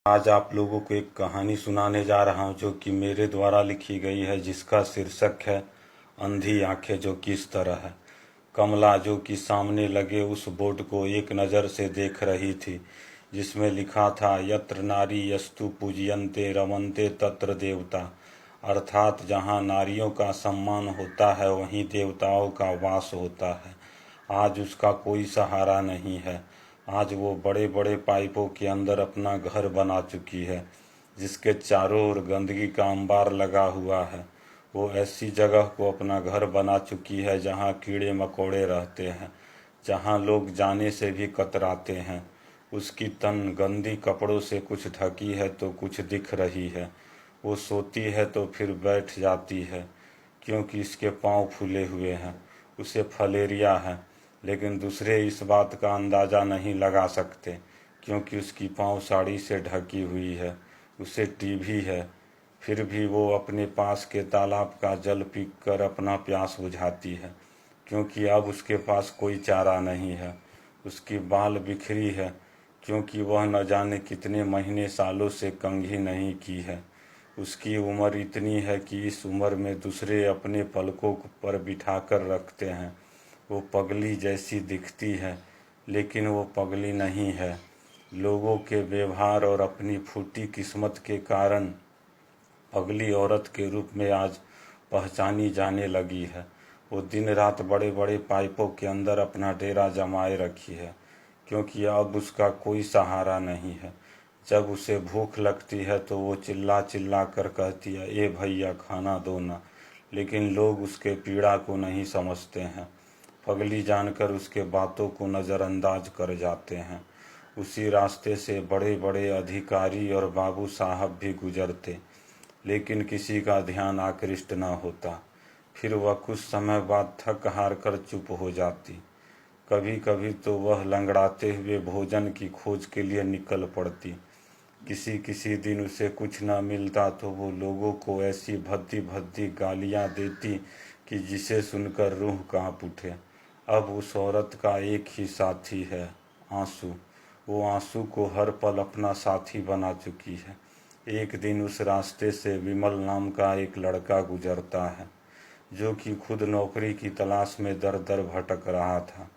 आज आप लोगों को एक कहानी सुनाने जा रहा हूं जो कि मेरे द्वारा लिखी गई है, जिसका शीर्षक है अंधी आंखें। जो कि इस तरह है। कमला जो कि सामने लगे उस बोर्ड को एक नज़र से देख रही थी, जिसमें लिखा था यत्र नारी यस्तु पूजयन्ते रमन्ते तत्र देवता, अर्थात जहां नारियों का सम्मान होता है वहीं देवताओं का वास होता है। आज उसका कोई सहारा नहीं है। आज वो बड़े बड़े पाइपों के अंदर अपना घर बना चुकी है, जिसके चारों ओर गंदगी का अंबार लगा हुआ है। वो ऐसी जगह को अपना घर बना चुकी है जहाँ कीड़े मकोड़े रहते हैं, जहाँ लोग जाने से भी कतराते हैं। उसकी तन गंदी कपड़ों से कुछ ढकी है तो कुछ दिख रही है। वो सोती है तो फिर बैठ जाती है, क्योंकि इसके पाँव फूले हुए हैं। उसे फलेरिया है, लेकिन दूसरे इस बात का अंदाज़ा नहीं लगा सकते, क्योंकि उसकी पाँव साड़ी से ढकी हुई है। उसे टीबी है, फिर भी वो अपने पास के तालाब का जल पीकर अपना प्यास बुझाती है, क्योंकि अब उसके पास कोई चारा नहीं है। उसकी बाल बिखरी है, क्योंकि वह न जाने कितने महीने सालों से कंघी नहीं की है। उसकी उम्र इतनी है कि इस उम्र में दूसरे अपने पलकों पर बिठाकर रखते हैं। वो पगली जैसी दिखती है, लेकिन वो पगली नहीं है। लोगों के व्यवहार और अपनी फूटी किस्मत के कारण पगली औरत के रूप में आज पहचानी जाने लगी है। वो दिन रात बड़े बड़े पाइपों के अंदर अपना डेरा जमाए रखी है, क्योंकि अब उसका कोई सहारा नहीं है। जब उसे भूख लगती है तो वो चिल्ला चिल्ला कर कहती है, ए भैया खाना दो ना। लेकिन लोग उसके पीड़ा को नहीं समझते हैं। पगली जानकर उसके बातों को नज़रअंदाज कर जाते हैं। उसी रास्ते से बड़े बड़े अधिकारी और बाबू साहब भी गुजरते, लेकिन किसी का ध्यान आकृष्ट न होता। फिर वह कुछ समय बाद थक हार कर चुप हो जाती। कभी कभी तो वह लंगड़ाते हुए भोजन की खोज के लिए निकल पड़ती। किसी किसी दिन उसे कुछ न मिलता तो वो लोगों को ऐसी भद्दी भद्दी गालियाँ देती कि जिसे सुनकर रूह कांप उठे। अब उस औरत का एक ही साथी है, आंसू। वो आंसू को हर पल अपना साथी बना चुकी है। एक दिन उस रास्ते से विमल नाम का एक लड़का गुजरता है, जो कि खुद नौकरी की तलाश में दर दर भटक रहा था।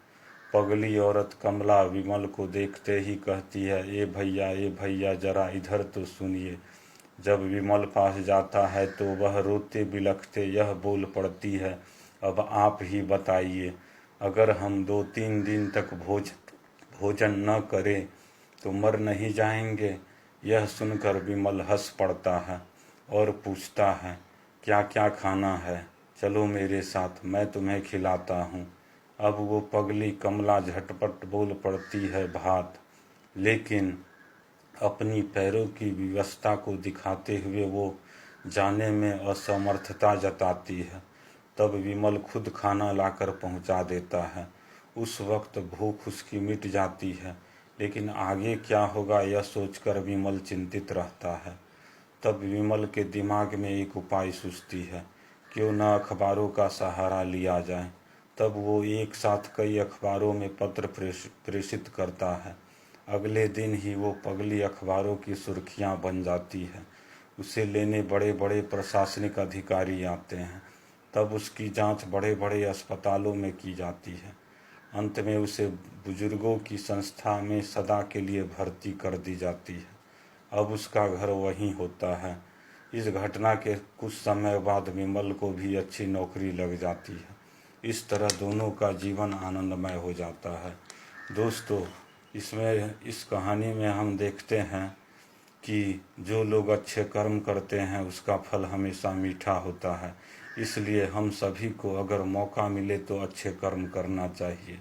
पगली औरत कमला विमल को देखते ही कहती है, ए भैया जरा इधर तो सुनिए। जब विमल पास जाता है तो वह रोते बिलखते यह बोल पड़ती है, अब आप ही बताइए, अगर हम 2-3 दिन तक भोजन न करें तो मर नहीं जाएंगे। यह सुनकर विमल हंस पड़ता है और पूछता है, क्या क्या खाना है, चलो मेरे साथ, मैं तुम्हें खिलाता हूँ। अब वो पगली कमला झटपट बोल पड़ती है, भात। लेकिन अपनी पैरों की व्यवस्था को दिखाते हुए वो जाने में असमर्थता जताती है। तब विमल खुद खाना लाकर पहुंचा देता है। उस वक्त भूख उसकी मिट जाती है, लेकिन आगे क्या होगा यह सोचकर विमल चिंतित रहता है। तब विमल के दिमाग में एक उपाय सूझती है, क्यों न अखबारों का सहारा लिया जाए। तब वो एक साथ कई अखबारों में पत्र प्रेषित करता है। अगले दिन ही वो पगली अखबारों की सुर्खियां बन जाती है। उसे लेने बड़े बड़े प्रशासनिक अधिकारी आते हैं। तब उसकी जांच बड़े बड़े अस्पतालों में की जाती है। अंत में उसे बुजुर्गों की संस्था में सदा के लिए भर्ती कर दी जाती है। अब उसका घर वहीं होता है। इस घटना के कुछ समय बाद विमल को भी अच्छी नौकरी लग जाती है। इस तरह दोनों का जीवन आनंदमय हो जाता है। दोस्तों, इस कहानी में हम देखते हैं कि जो लोग अच्छे कर्म करते हैं उसका फल हमेशा मीठा होता है। इसलिए हम सभी को अगर मौका मिले तो अच्छे कर्म करना चाहिए।